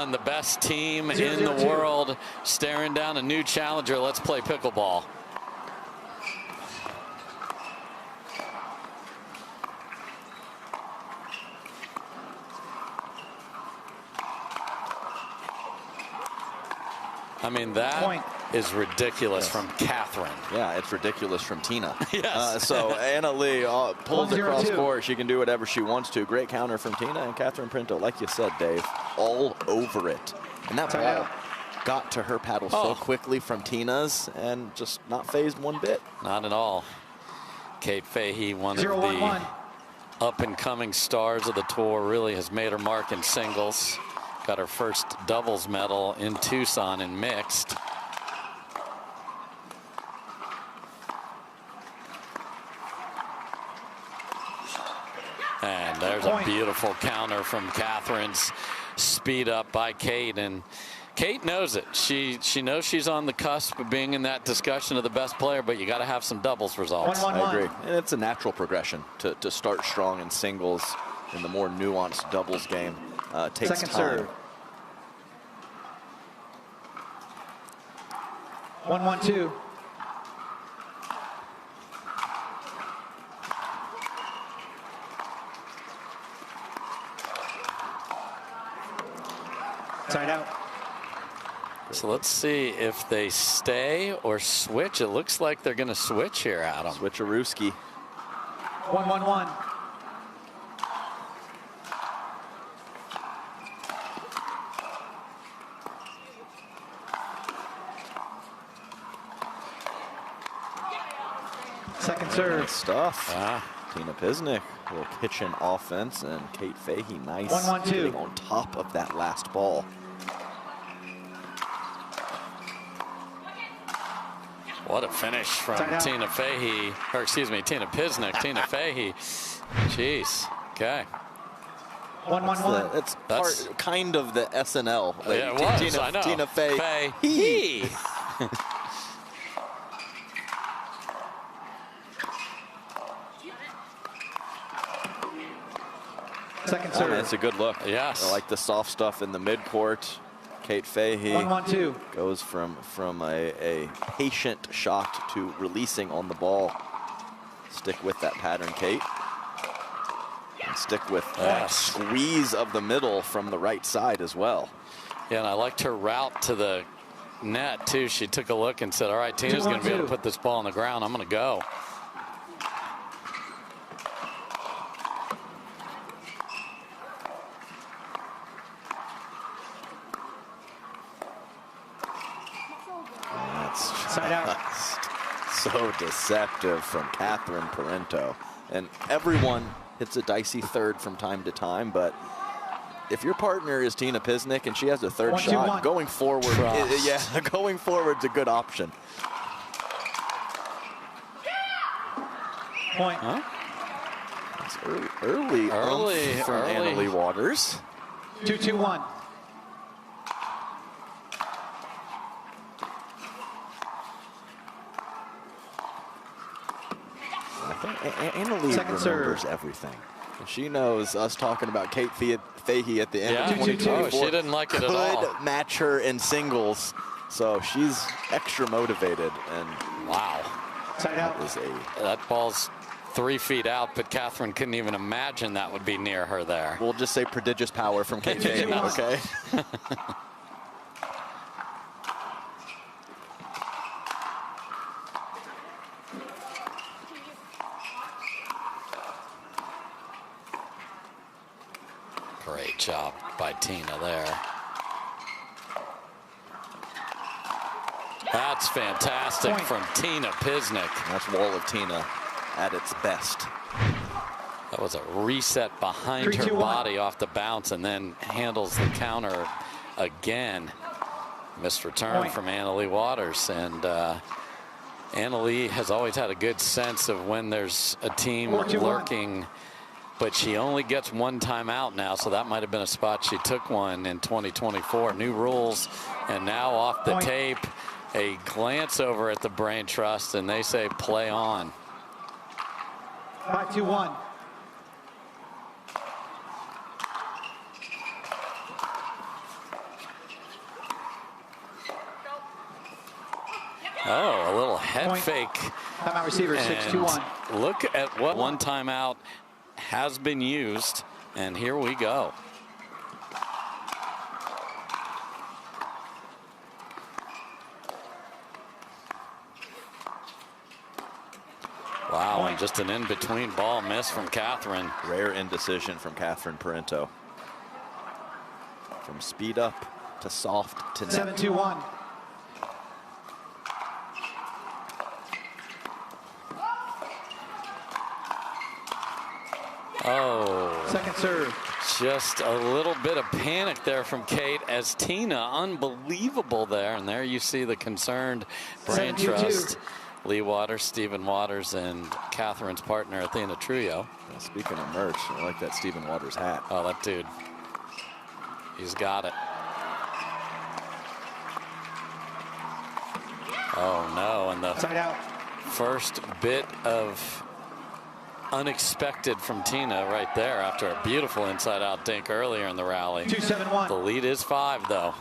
on, the best team in the world, staring down a new challenger. Let's play pickleball. I mean, that is ridiculous from Catherine. Yeah, it's ridiculous from Tina. Yes. So Anna Lee pulls across court. She can do whatever she wants to. Great counter from Tina, and Catherine Parenteau, like you said, Dave, all over it. And that ball got to her paddle so quickly from Tina's and just not phased one bit. Not at all. Kate Fahey, one of the up-and-coming stars of the tour, really has made her mark in singles. Got her first doubles medal in Tucson in mixed. And there's a beautiful counter from Catherine's speed up by Kate. And Kate knows it. She knows she's on the cusp of being in that discussion of the best player, but you got to have some doubles results. I agree. And it's a natural progression to start strong in singles in the more nuanced doubles game. Takes Second time. serve. 1-1-2. Side out. So let's see if they stay or switch. It looks like they're going to switch here, Adam. Switcherooski. 1-1-1. Second serve. Good stuff. Tina Pisnik, a little kitchen offense, and Kate Fahey, nice 1-1-2. getting on top of that last ball. What a finish from Tina Fahey, or excuse me, Tina Pisnik, Tina Fahey. Jeez. Okay. 1-1-1. That's part, kind of the SNL. Like, yeah, it was. Tina, I know. Tina Fahey. Second serve. That's a good look. Yes. I like the soft stuff in the midcourt. Kate Fahey 1-1-2. goes from a patient shot to releasing on the ball. Stick with that pattern, Kate. And stick with that squeeze of the middle from the right side as well. Yeah, and I liked her route to the net, too. She took a look and said, all right, Tina's going to be able to put this ball on the ground. I'm going to go. Side out. So deceptive from Catherine Parenteau. And everyone hits a dicey third from time to time, but if your partner is Tina Pisnik and she has a third shot, going forward, going forward's a good option. Point. Huh? It's early from Anna Lee Waters. 2-2-1. Anna Lee remembers everything. And she knows us talking about Kate Fahey at the end of 2024. She didn't like it at all. Could match her in singles, so she's extra motivated. And wow, that ball's 3 feet out, but Catherine couldn't even imagine that would be near her there. We'll just say prodigious power from Kate Fahey. Okay. Great job by Tina there. That's fantastic from Tina Pisnik. That's wall of Tina at its best. That was a reset behind her body off the bounce and then handles the counter again. Missed return from Anna Lee Waters. And Anna Lee has always had a good sense of when there's a team lurking, but she only gets one timeout now, so that might have been a spot she took one in 2024. New rules, and now off the tape, a glance over at the Brain Trust, and they say play on. 5-2-1. Oh, a little head Point. fake. Timeout receiver, And 6-2-1. look at what one timeout has been used, and here we go. Wow, and just an in-between ball miss from Catherine. Rare indecision from Catherine Parenteau. From speed up to soft to net. 7-2-1. Oh, Second serve. just a little bit of panic there from Kate as Tina, unbelievable there. And there you see the concerned brain 7-2-2. trust. Lee Waters, Stephen Waters, and Catherine's partner, Athena Trujillo. Well, speaking of merch, I like that Stephen Waters hat. Oh, that dude. He's got it. Oh, no. And the Side out. first bit of unexpected from Tina right there after a beautiful inside-out dink earlier in the rally. 2-7-1. The lead is 5, though.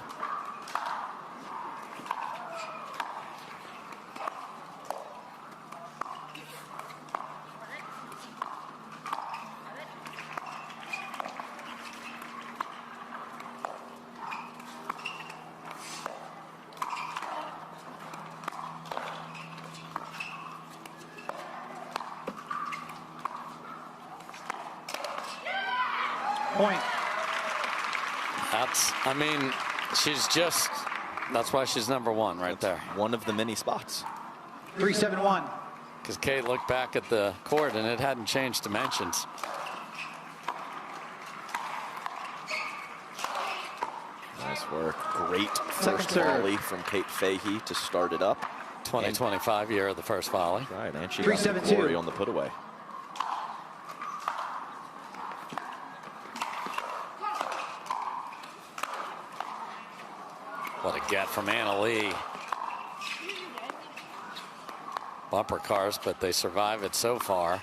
Point. I mean, that's why she's #1 right there. One of the many spots. 3-7-1. Because Kate looked back at the court and it hadn't changed dimensions. Nice work. Great Second first serve. volley from Kate Fahey to start it up. 2025 year of the first volley. Right, and she got the 3-7-2. glory on the put away. What a get from Anna Lee. Bumper cars, but they survive it so far.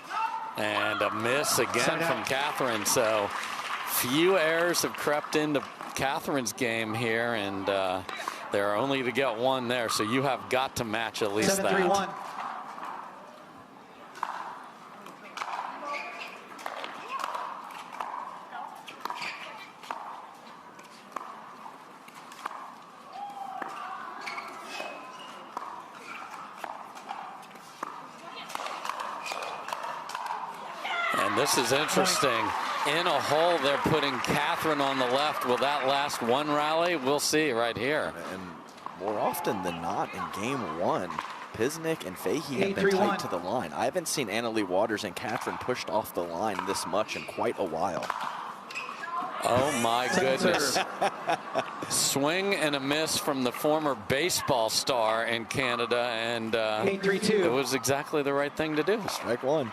And a miss again from Catherine. So few errors have crept into Catherine's game here, and they're only to get 1 there. So you have got to match at least 7-3-1. that. And this is interesting. In a hole, they're putting Catherine on the left. Will that last 1 rally? We'll see right here. And more often than not in game 1, Pisnik and Fahey have been 8-3-1. tight to the line. I haven't seen Anna Lee Waters and Catherine pushed off the line this much in quite a while. Oh my goodness. Swing and a miss from the former baseball star in Canada, and 8-3-2. it was exactly the right thing to do. Strike 1.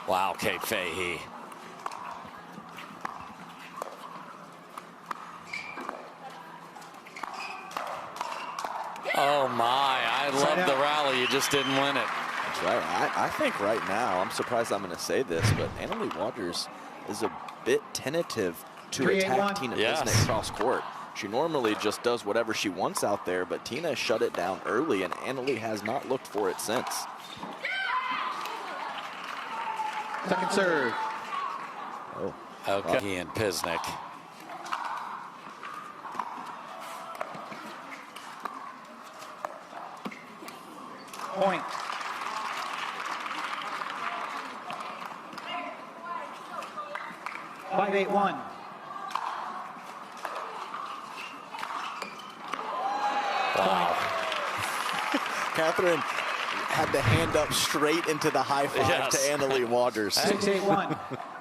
Wow, Kate Fahey. Oh my, I love the rally. You just didn't win it. That's right. I think right now, I'm surprised I'm going to say this, but Anna Lee Waters is a bit tentative to attack Tina Pisnik cross court. She normally just does whatever she wants out there, but Tina shut it down early, and Anna Lee has not looked for it since. Second serve. Oh, Okay, and Pisnik. Point. Five, 8-1. Wow. Catherine had the hand up straight into the high five to Anna Lee Waters. 6-8-1.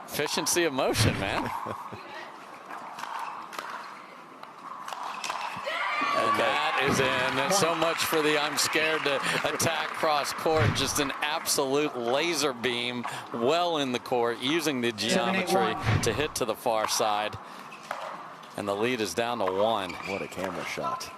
Efficiency of motion, man. And that is in. So much for the I'm scared to attack cross court. Just an absolute laser beam well in the court, using the geometry to hit to the far side. And the lead is down to 1. What a camera shot.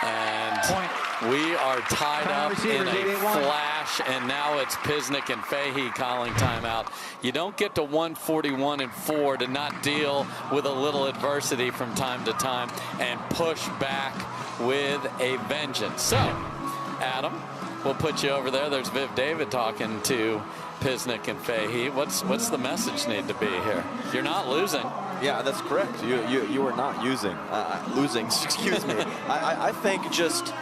And we are tied up in a flash, and now it's Pisnik and Fahey calling timeout. You don't get to 141-4 to not deal with a little adversity from time to time and push back with a vengeance. So, Adam, we'll put you over there. There's Viv David talking to Pisnik and Fahey. What's the message need to be here? You're not losing. Yeah, that's correct. You are not losing. Excuse me. I think just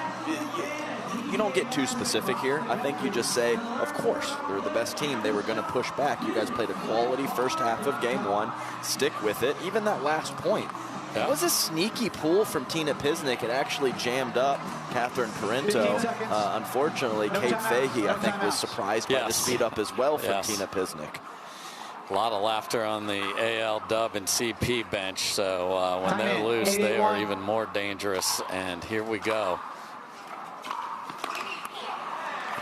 you don't get too specific here. I think you just say, of course, they're the best team. They were going to push back. You guys played a quality first half of game 1. Stick with it. Even that last point. That was a sneaky pull from Tina Pisnik. It actually jammed up Catherine Parenteau. Unfortunately, Kate Fahey, I think, was surprised by the speed up as well from Tina Pisnik. A lot of laughter on the AL Dub and CP bench. So when they're loose, they are even more dangerous. And here we go.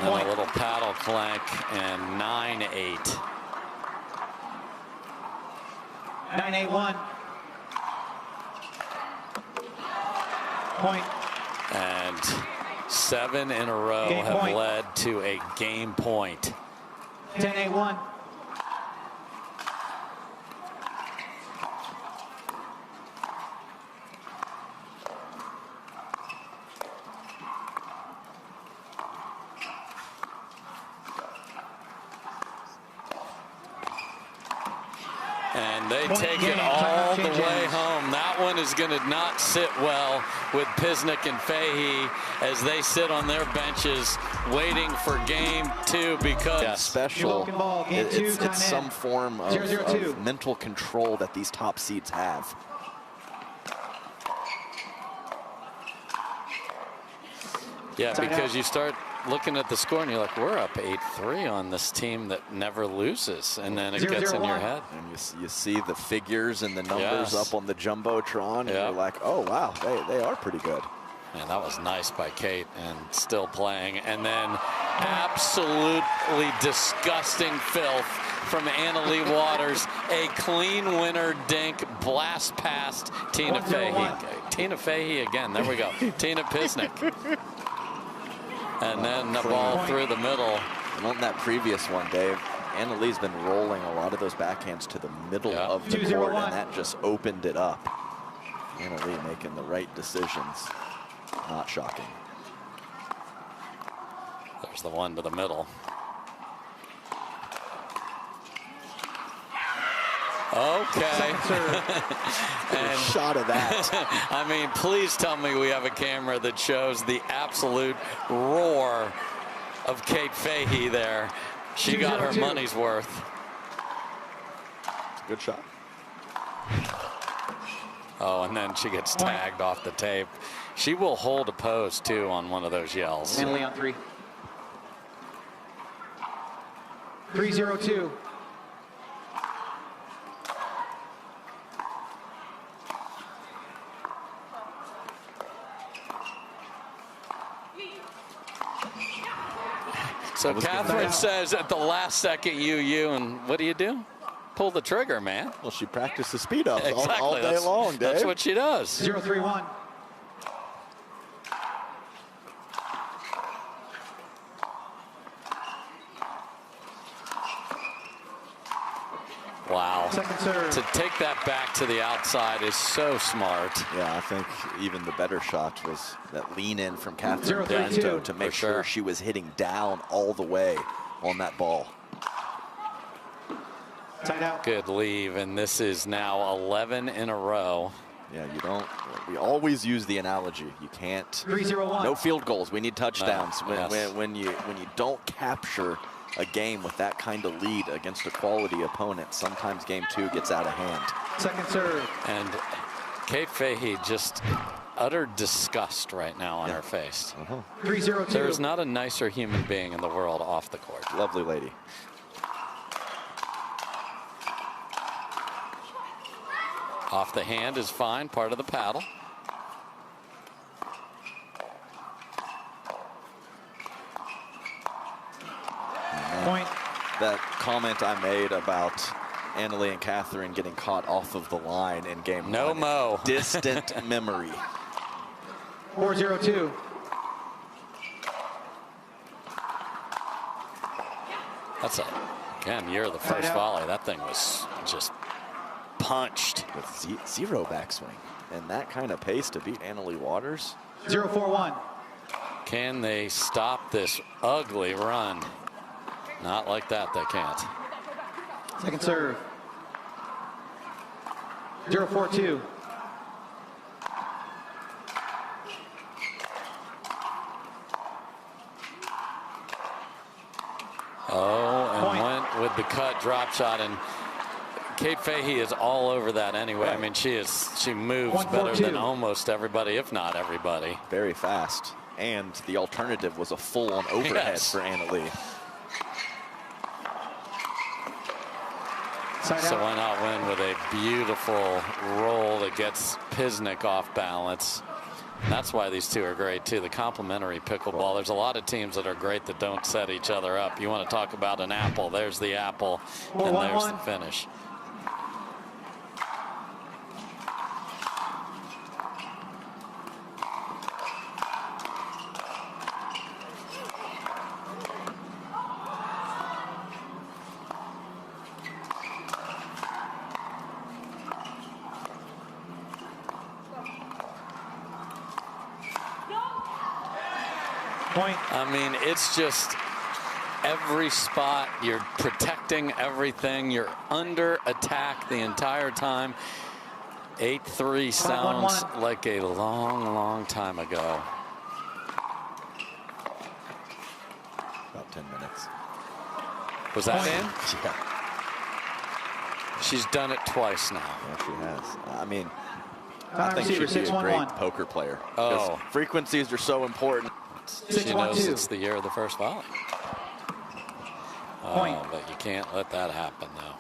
And a little paddle clank, and 9-8. 9-8-1. Point. And 7 in a row have led to a game point. 10-8-1. And they take it all the way home. That one is going to not sit well with Pisnik and Fahey as they sit on their benches waiting for game 2, because special. It's some form of mental control that these top seeds have. Yeah, because you start looking at the score and you're like, we're up 8-3 on this team that never loses, and then it gets in your head. And you see the figures and the numbers up on the Jumbotron, and you're like, oh, wow, they are pretty good. And that was nice by Kate, and still playing. And then absolutely disgusting filth from Annalie Waters. A clean winner dink blast past Tina Fahey. Tina Fahey again. There we go. Tina Pisnik. And then the ball through the middle. And on that previous one, Dave, Annalie's been rolling a lot of those backhands to the middle of the court, and that just opened it up. Annalie making the right decisions. Not shocking. There's the one to the middle. Okay. And shot of that. I mean, please tell me we have a camera that shows the absolute roar of Kate Fahey there. She got her money's worth. It's a good shot. Oh, and then she gets tagged off the tape. She will hold a pose, too, on one of those yells. Annalie on 3. 3-0-2. So Catherine says at the last second, and what do? Pull the trigger, man. Well, she practices speed ups exactly. all day long, Dave. That's what she does. 0-3-1. Wow. Second serve. To take that back to the outside is so smart. Yeah, I think even the better shot was that lean in from Catherine Parenteau to make sure she was hitting down all the way on that ball. Tied out. Good leave, and this is now 11 in a row. Yeah, we always use the analogy. You can't. 3-0-1. No field goals. We need touchdowns. No, when you don't capture a game with that kind of lead against a quality opponent, sometimes game 2 gets out of hand. Second serve. And Kate Fahey just utter disgust right now on her face. 3-0-2. There's not a nicer human being in the world off the court. Lovely lady. Off the hand is fine, part of the paddle. Point. That comment I made about Annalie and Catherine getting caught off of the line in game No one. mo. Distant memory. 4-0-2. That's again, you're the first volley. That thing was just punched. With zero backswing. And that kind of pace to beat Annalie Waters. 0-4-1. Can they stop this ugly run? Not like that, they can't. Second serve. 0-4-2. Oh, and Point. went with the cut drop shot, and Kate Fahey is all over that anyway. Right. I mean, she moves 1-4-2. better than almost everybody, if not everybody. Very fast. And the alternative was a full-on overhead Yes. for Annalie. Side So out. why not win with a beautiful roll that gets Pisnik off balance? And that's why these two are great too. The complementary pickleball. There's a lot of teams that are great that don't set each other up. You want to talk about an apple? There's the apple, and there's the finish. Point. I mean, it's just every spot. You're protecting everything. You're under attack the entire time. 8-3 sounds 5-1-1. like a long, long time ago. About 10 minutes. Was that Point. in? Yeah, She's done it twice now. yeah, she has. I mean, I Time think receiver, she'd be a great 6-1-1. poker player. Oh. Because frequencies are so important. She knows 6-1-2. it's the year of the first volley. Point. Oh, but you can't let that happen now.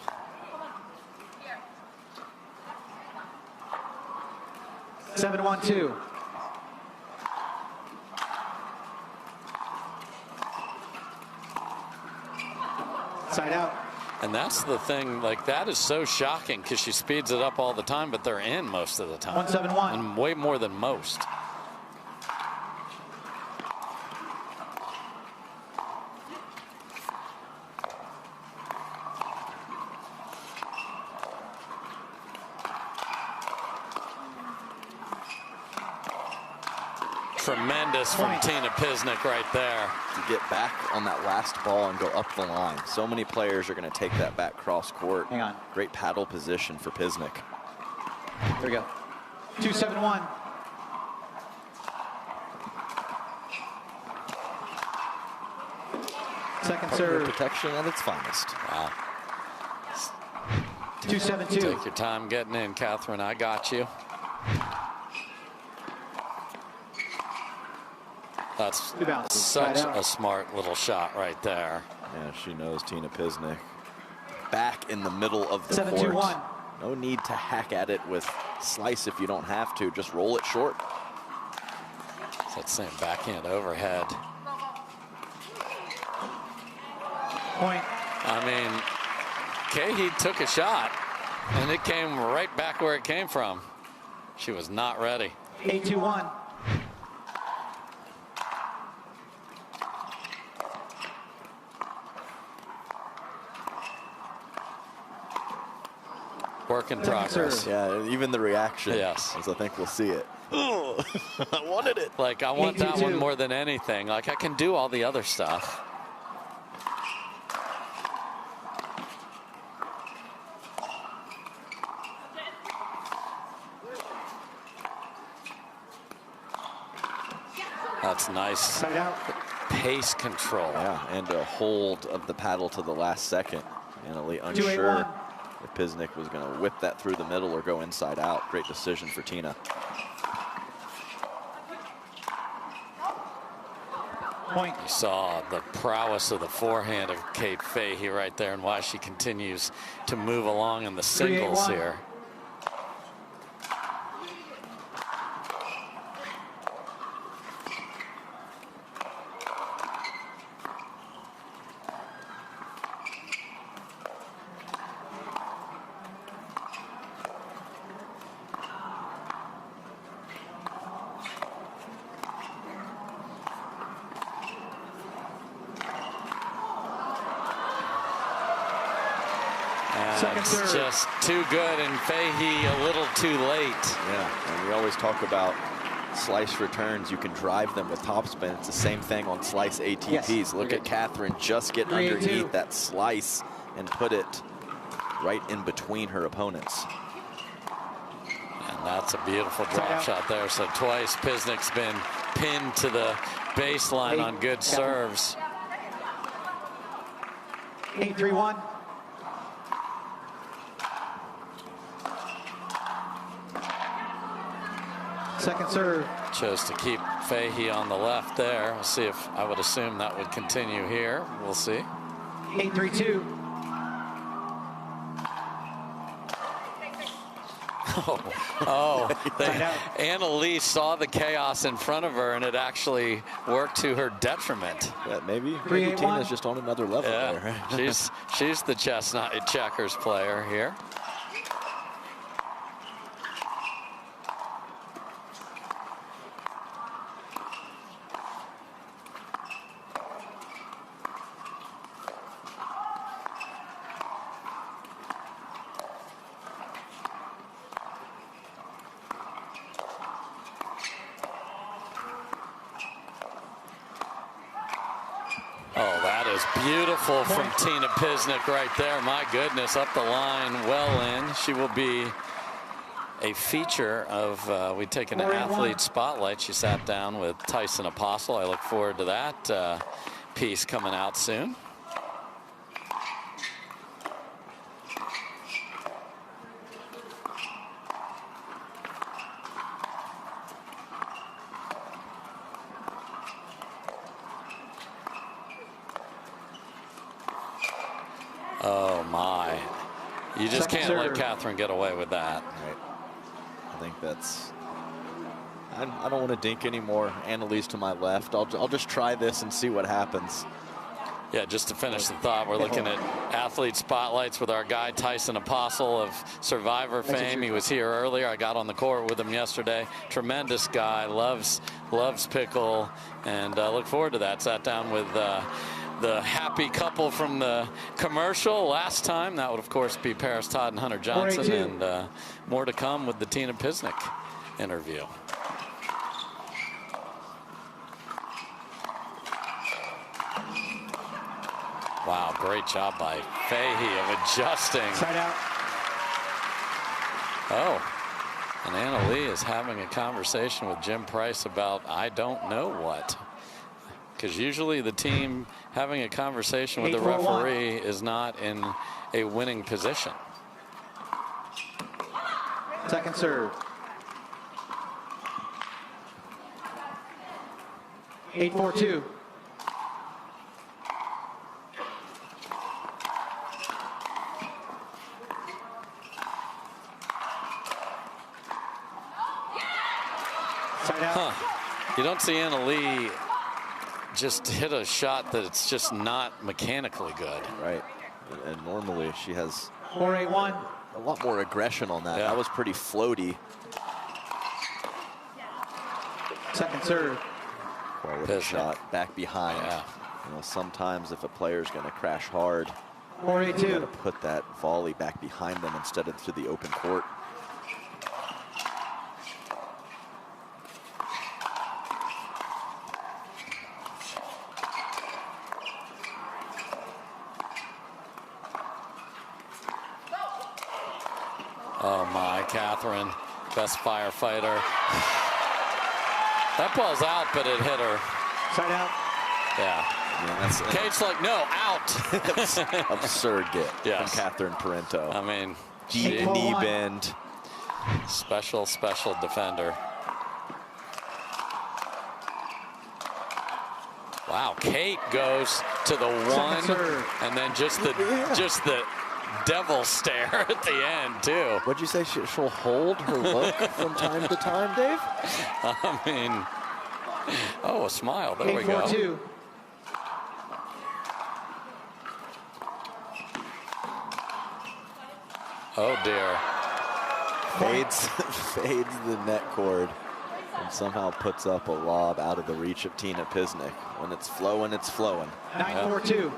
Seven, 1-2. Side out. And that's the thing, like that is so shocking because she speeds it up all the time, but they're in most of the time. 1-7-1. And way more than most. Tremendous from Point. Tina Pisnik right there. To get back on that last ball and go up the line. So many players are going to take that back cross court. Hang on. Great paddle position for Pisnik. Here we go. 2-7-1. Second Partner serve. protection at its finest. Wow. 2-7-2. Take your time getting in, Catherine. I got you. That's Rebound. such Side out. a smart little shot right there. Yeah, she knows Tina Pisnik. Back in the middle of the 7-2-1. court. No need to hack at it with slice if you don't have to. Just roll it short. It's that same backhand overhead. Point. I mean, Fahey took a shot, and it came right back where it came from. She was not ready. 8-2-1. Work in progress. serve. Yeah, even the reaction. Yes. As I think we'll see it. Oh, I wanted it. Like, I want that 8-2-2. one more than anything. Like, I can do all the other stuff. That's nice Side out. pace control. Yeah, and a hold of the paddle to the last second. Annalie 2-8-1. unsure if Pisnik was going to whip that through the middle or go inside out. Great decision for Tina. Point. You saw the prowess of the forehand of Kate Fahey right there and why she continues to move along in the singles 3-8-1. here. It's just too good, and Fahey a little too late. Yeah, and we always talk about slice returns. You can drive them with topspin. It's the same thing on slice ATPs. Yes. Look at Catherine just get underneath that slice and put it right in between her opponents. And that's a beautiful drop shot there. So twice Pisnik's been pinned to the baseline on good serves. 8-3-1. Second serve. Chose to keep Fahey on the left there. We'll see if, I would assume that would continue here. We'll see. 8-3-2. Anna-Lee saw the chaos in front of her, and it actually worked to her detriment. Yeah, maybe Tina's just on another level there. she's the chestnut checkers player here. Oh, that is beautiful from Tina Pisnik right there. My goodness, up the line, well in. She will be a feature of, we take an athlete spotlight. She sat down with Tyson Apostle. I look forward to that piece coming out soon. Oh my, you just can't let Catherine get away with that. Right. I think that's, I don't want to dink anymore. Anna-Lee's to my left. I'll just try this and see what happens. Yeah, just to finish the thought, we're looking at athlete spotlights with our guy Tyson Apostle of Survivor fame. He was here earlier. I got on the court with him yesterday. Tremendous guy, loves pickle, and look forward to that. Sat down with the happy couple from the commercial last time. That would, of course, be Paris Todd and Hunter Johnson, and more to come with the Tina Pisnik interview. Wow, great job by Fahey of adjusting. Side out. Oh, and Anna-Lee is having a conversation with Jim Price about I don't know what. Because usually the team having a conversation with the referee is not in a winning position. Second serve. 8-4-2. Side out. You don't see Anna-Lee just hit a shot that's just not mechanically good. Right. And normally she has 4-8-1. a lot more aggression on that. That was pretty floaty. Second serve. Quality shot back behind. Yeah. You know, sometimes if a player's going to crash hard, 4-8-2. you got to put that volley back behind them instead of to the open court. Oh my, Catherine, best firefighter. That ball's out, but it hit her. Side out. Yeah. Kate's like, no, out. Absurd get from Catherine Parenteau. I mean, deep knee bend. Special defender. Wow, Kate goes to the one, and then just the devil stare at the end too. What'd you say? She'll hold her look from time to time, Dave? I mean, oh, a smile. There we go. 8-4-2. Oh dear. Fades the net cord and somehow puts up a lob out of the reach of Tina Pisnik. When it's flowing, it's flowing. 9-4-2.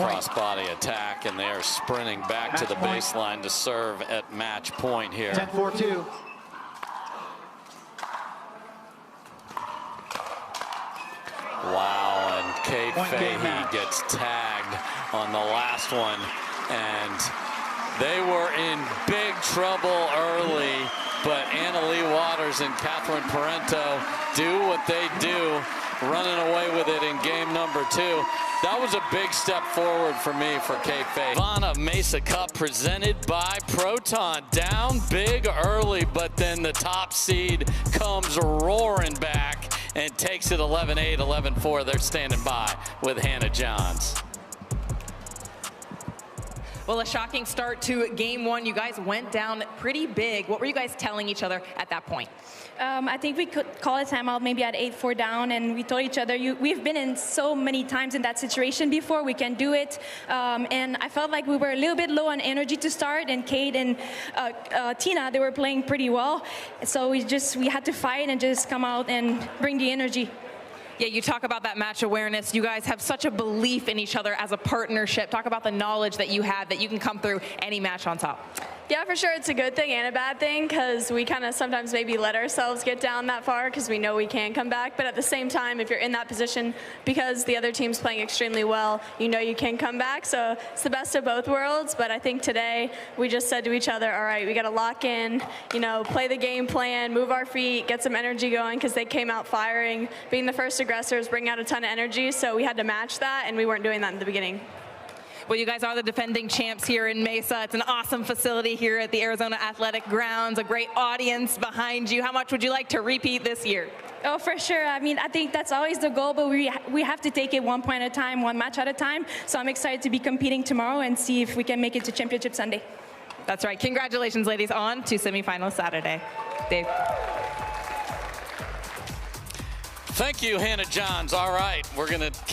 crossbody attack, and they are sprinting back to the baseline to serve at match point here. 10-4-2. Wow, and Kate Point game Fahey match. gets tagged on the last one, and they were in big trouble early, but Annalie Waters and Catherine Parenteau do what they do, running away with it in game number 2. That was a big step forward for me for Kate Fahey. Carvana Mesa Cup presented by Proton. Down big early, but then the top seed comes roaring back and takes it 11-8, 11-4. They're standing by with Hannah Johns. Well, a shocking start to game 1. You guys went down pretty big. What were you guys telling each other at that point? I think we could call a timeout maybe at 8-4 down, and we told each other, we've been in so many times in that situation before, we can do it. And I felt like we were a little bit low on energy to start, and Kate and Tina, they were playing pretty well. So we had to fight and just come out and bring the energy. Yeah, you talk about that match awareness. You guys have such a belief in each other as a partnership. Talk about the knowledge that you have that you can come through any match on top. Yeah, for sure. It's a good thing and a bad thing because we kind of sometimes maybe let ourselves get down that far because we know we can come back. But at the same time, if you're in that position because the other team's playing extremely well, you know you can come back. So it's the best of both worlds. But I think today we just said to each other, all right, we got to lock in, play the game plan, move our feet, get some energy going because they came out firing. Being the first aggressors, bring out a ton of energy. So we had to match that, and we weren't doing that in the beginning. Well, you guys are the defending champs here in Mesa. It's an awesome facility here at the Arizona Athletic Grounds, a great audience behind you. How much would you like to repeat this year? Oh, for sure. I mean, I think that's always the goal, but we have to take it one point at a time, one match at a time. So I'm excited to be competing tomorrow and see if we can make it to Championship Sunday. That's right. Congratulations, ladies, on to semifinals Saturday. Dave. Thank you, Hannah Johns. All right, we're going to